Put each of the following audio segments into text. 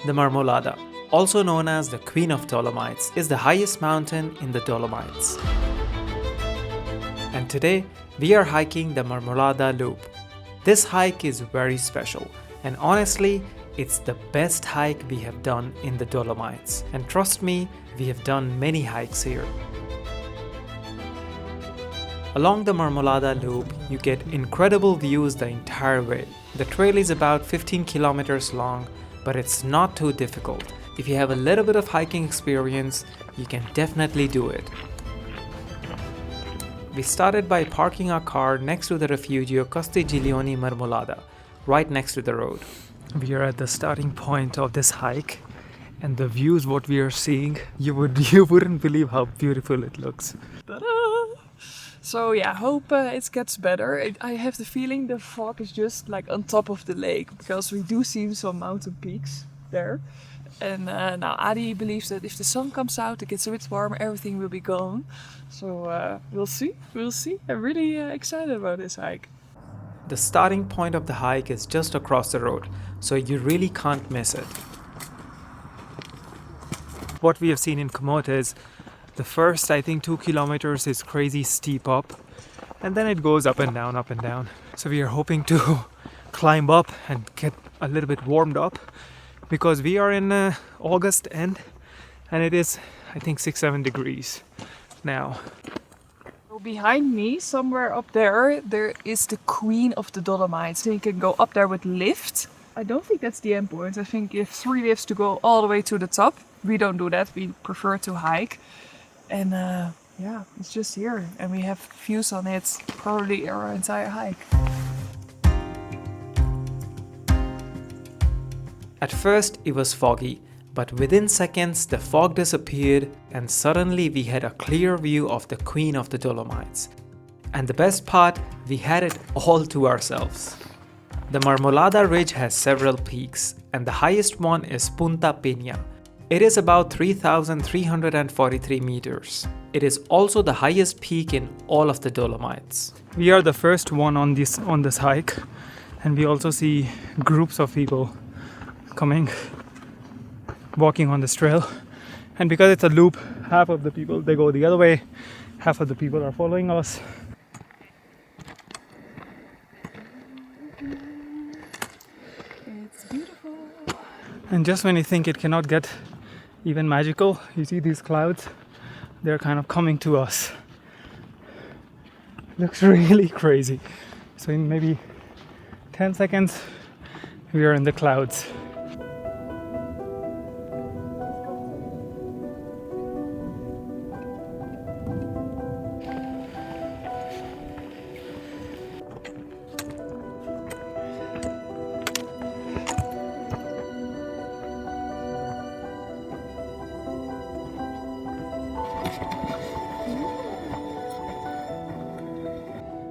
The Marmolada, also known as the Queen of Dolomites, is the highest mountain in the Dolomites. And today, we are hiking the Marmolada Loop. This hike is very special, and honestly, it's the best hike we have done in the Dolomites. And trust me, we have done many hikes here. Along the Marmolada Loop, you get incredible views the entire way. The trail is about 15 kilometers long, but it's not too difficult. If you have a little bit of hiking experience, you can definitely do it. We started by parking our car next to the Rifugio Castiglioni Marmolada, right next to the road. We are at the starting point of this hike, and the views what we are seeing, you wouldn't believe how beautiful it looks. Ta-da! So yeah, hope it gets better. I have the feeling the fog is just like on top of the lake, because we do see some mountain peaks there. And now Adi believes that if the sun comes out, it gets a bit warmer, everything will be gone. So we'll see. I'm really excited about this hike. The starting point of the hike is just across the road, so you really can't miss it. What we have seen in Komoot is the first, I think, 2 kilometers is crazy steep up, and then it goes up and down, up and down. So we are hoping to climb up and get a little bit warmed up, because we are in August end, and it is, I think, 6-7 degrees now. So behind me, somewhere up there is the Queen of the Dolomites. So you can go up there with lift. I don't think that's the end point. I think you have 3 lifts to go all the way to the top. We don't do that. We prefer to hike. And yeah, it's just here. And we have views on it probably our entire hike. At first it was foggy, but within seconds the fog disappeared and suddenly we had a clear view of the Queen of the Dolomites. And the best part, we had it all to ourselves. The Marmolada Ridge has several peaks, and the highest one is Punta Peña. It is about 3,343 meters. It is also the highest peak in all of the Dolomites. We are the first one on this hike, and we also see groups of people coming, walking on this trail. And because it's a loop, half of the people, they go the other way, half of the people are following us. It's beautiful. And just when you think it cannot get even magical, you see these clouds, they're kind of coming to us. Looks really crazy. So in maybe 10 seconds, we are in the clouds.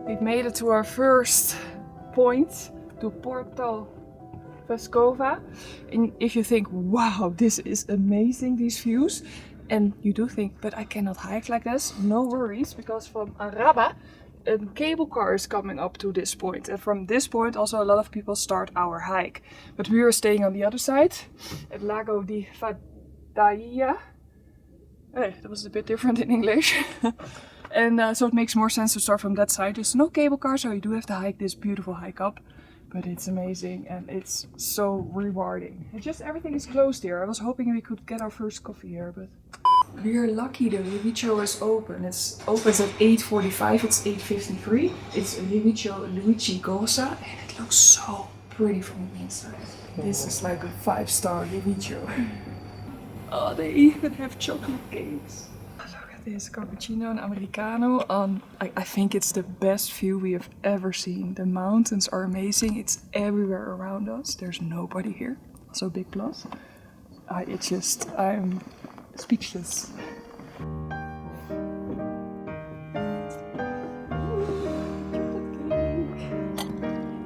We've made it to our first point, to Porto Vescova. And if you think, wow, this is amazing, these views, and you do think, but I cannot hike like this, no worries, because from Araba, a cable car is coming up to this point. And from this point, also a lot of people start our hike. But we are staying on the other side, at Lago di Fadaia. Hey, that was a bit different in English. And so it makes more sense to start from that side. There's no cable car, so you do have to hike this beautiful hike up. But it's amazing and it's so rewarding. And just everything is closed here. I was hoping we could get our first coffee here, but we are lucky the Refugio is open. It opens at 8:45, it's 8:53. It's Refugio Luigi Gosa and it looks so pretty from the inside. This is like a 5-star Refugio. Oh, they even have chocolate cakes. This cappuccino and americano. I think it's the best view we have ever seen. The mountains are amazing. It's everywhere around us. There's nobody here. So big plus. I'm speechless.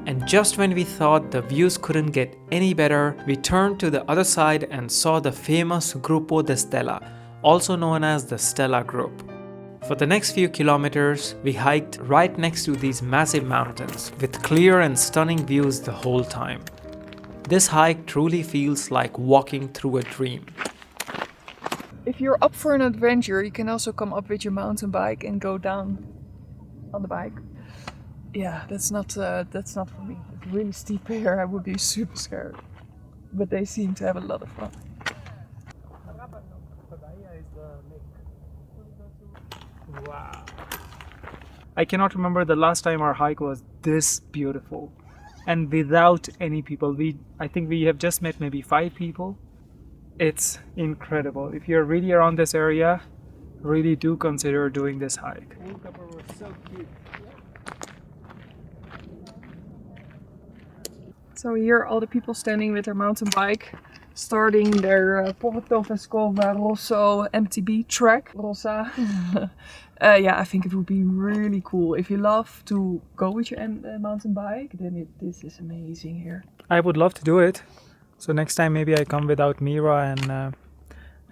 And just when we thought the views couldn't get any better, we turned to the other side and saw the famous Gruppo de Stella, also known as the Stella Group. For the next few kilometers, we hiked right next to these massive mountains with clear and stunning views the whole time. This hike truly feels like walking through a dream. If you're up for an adventure, you can also come up with your mountain bike and go down on the bike. Yeah, that's not for me. It's really steep here. I would be super scared. But they seem to have a lot of fun. Wow. I cannot remember the last time our hike was this beautiful. And without any people. I think we have just met maybe 5 people. It's incredible. If you're really around this area, really do consider doing this hike. So here all the people standing with their mountain bike, starting their Porto Vescova Rosso MTB trek. Rossa. Yeah, I think it would be really cool. If you love to go with your mountain bike, then this is amazing here. I would love to do it. So next time maybe I come without Mira and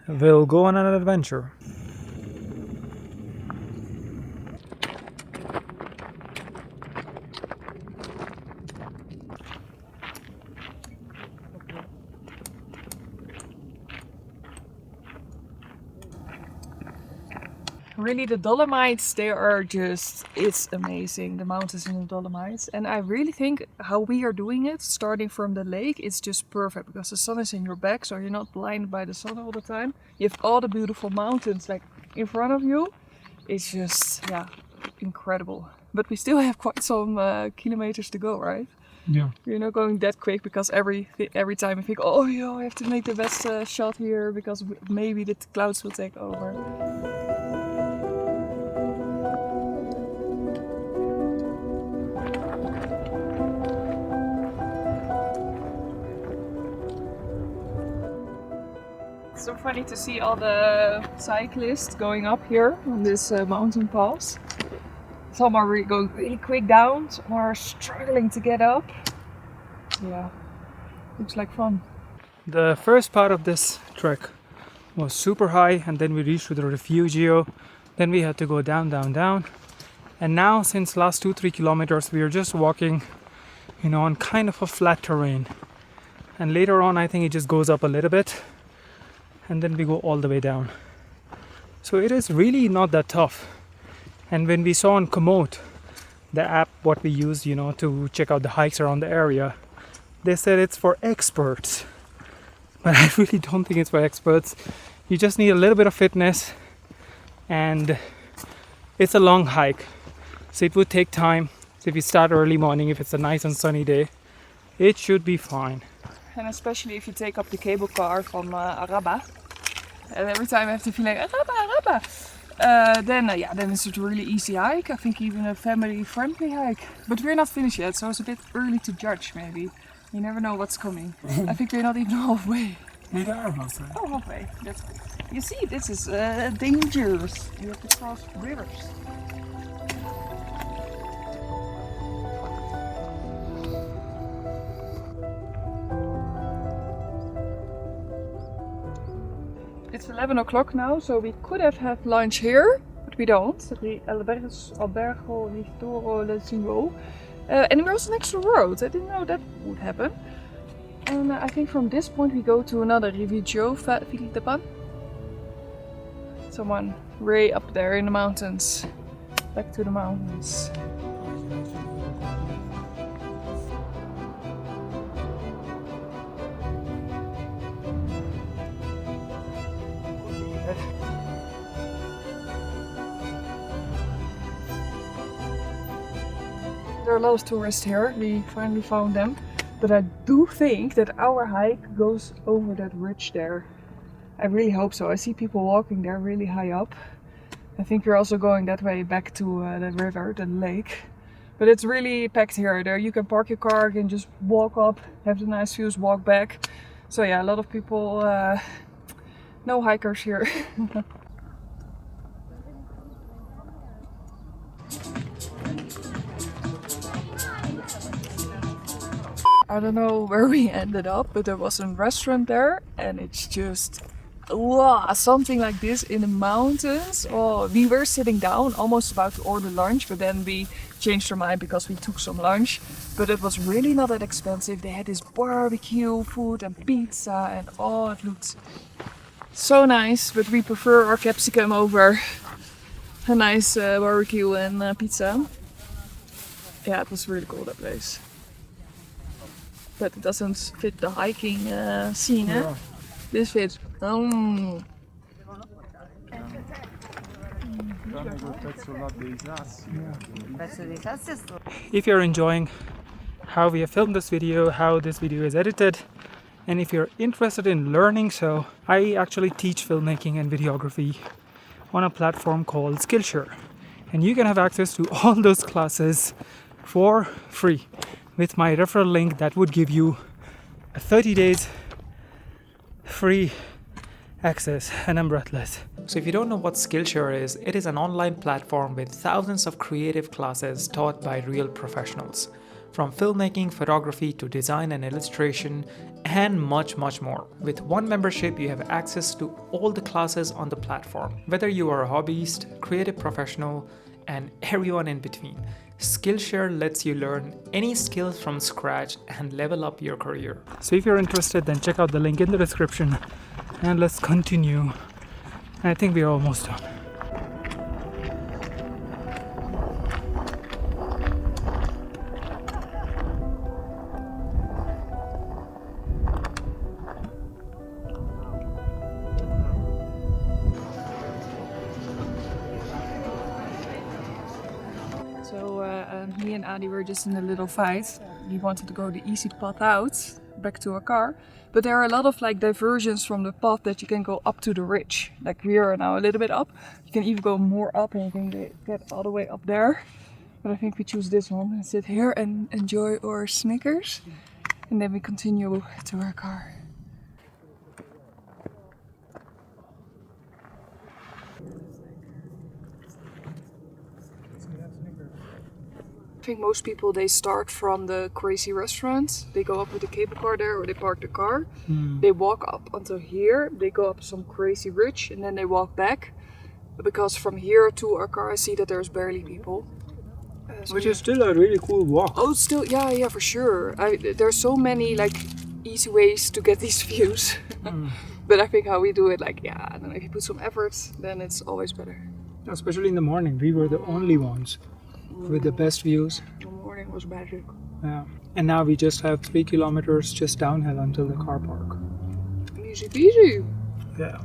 we'll go on an adventure. Really, the Dolomites, it's amazing, the mountains in the Dolomites. And I really think how we are doing it, starting from the lake, it's just perfect because the sun is in your back, so you're not blinded by the sun all the time. You have all the beautiful mountains like in front of you. It's just, yeah, incredible. But we still have quite some kilometers to go, right? Yeah. We're not going that quick because every time I think, oh, yo, I have to make the best shot here because maybe the clouds will take over. It's so funny to see all the cyclists going up here on this mountain pass. Some are going really quick down, some are struggling to get up. Yeah, looks like fun. The first part of this trek was super high, and then we reached to the Refugio. Then we had to go down, down, down. And now, since last 2-3 kilometers, we are just walking, on kind of a flat terrain. And later on, I think it just goes up a little bit. And then we go all the way down. So it is really not that tough. And when we saw on Komoot, the app what we use, to check out the hikes around the area, they said it's for experts. But I really don't think it's for experts. You just need a little bit of fitness, and it's a long hike. So it would take time. So if you start early morning, if it's a nice and sunny day, it should be fine. And especially if you take up the cable car from Araba. And every time I have the feeling, Araba. Then it's a really easy hike. I think even a family-friendly hike. But we're not finished yet, so it's a bit early to judge maybe. You never know what's coming. I think we're not even halfway. We are halfway. Oh, halfway. That's good. You see, this is dangerous. You have to cross rivers. It's 11 o'clock now, so we could have had lunch here, but we don't. Albergo Ristoro del Singo. And we're also next to the road. I didn't know that would happen. And I think from this point we go to another Rifugio Castiglioni. Someone way up there in the mountains. Back to the mountains. There are a lot of tourists here. We finally found them. But I do think that our hike goes over that ridge there. I really hope so. I see people walking there really high up. I think we're also going that way back to the river, the lake. But it's really packed here. There you can park your car, you can just walk up, have the nice views, walk back. So yeah, a lot of people, no hikers here. I don't know where we ended up, but there was a restaurant there and it's just wow, something like this in the mountains. Oh, we were sitting down, almost about to order lunch, but then we changed our mind because we took some lunch. But it was really not that expensive. They had this barbecue food and pizza, and oh, it looked so nice. But we prefer our capsicum over a nice barbecue and pizza. Yeah, it was really cool, that place. But it doesn't fit the hiking scene, eh? Yeah. This fits. If you're enjoying how we have filmed this video, how this video is edited, and if you're interested in learning, so I actually teach filmmaking and videography on a platform called Skillshare, and you can have access to all those classes for free with my referral link that would give you a 30 days free access, and I'm breathless. So if you don't know what Skillshare is, it is an online platform with thousands of creative classes taught by real professionals. From filmmaking, photography to design and illustration, and much more. With one membership, you have access to all the classes on the platform, whether you are a hobbyist, creative professional, and everyone in between. Skillshare lets you learn any skills from scratch and level up your career. So if you're interested, then check out the link in the description, and let's continue. I think we are almost done. So me and Adi were just in a little fight. We wanted to go the easy path out, back to our car. But there are a lot of like diversions from the path that you can go up to the ridge. Like we are now a little bit up. You can even go more up and you can get all the way up there. But I think we choose this one and sit here and enjoy our Snickers. And then we continue to our car. I think most people, they start from the crazy restaurant. They go up with the cable car there, or they park the car. They walk up until here. They go up some crazy ridge and then they walk back. Because from here to our car, I see that there's barely people. So Which is still a really cool walk. oh, still, yeah, for sure. There's so many like easy ways to get these views. But I think how we do it, like, yeah, I don't know, if you put some effort, then it's always better. Especially in the morning, we were the only ones with the best views. The morning was magic. Yeah. And now we just have 3 kilometers just downhill until the car park. Easy peasy. Yeah.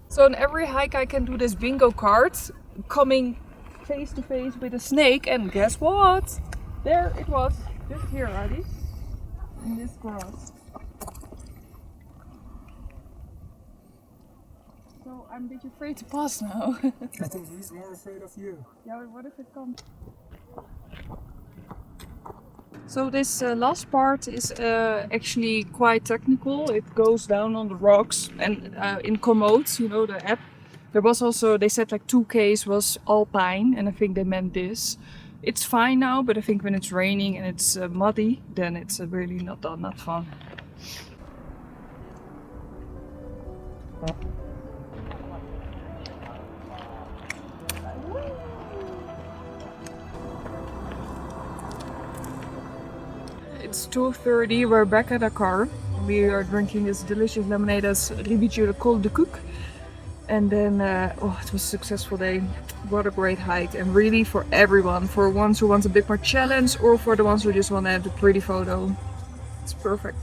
So on every hike I can do this bingo card, coming face to face with a snake, and guess what? There it was, just here, Adi, in this grass. So I'm a bit afraid to pass now. I think he's more afraid of you. Yeah, but what if it comes? So this last part is actually quite technical. It goes down on the rocks, and in Komoot, you know, the app, there was also, they said like 2Ks was alpine, and I think they meant this. It's fine now, but I think when it's raining and it's muddy, then it's really not fun. It's 2:30, we're back at our car. We are drinking this delicious lemonade as Rifugio de Cook. And then, oh, it was a successful day. What a great hike. And really for everyone, for ones who want a bit more challenge or for the ones who just want to have the pretty photo. It's perfect.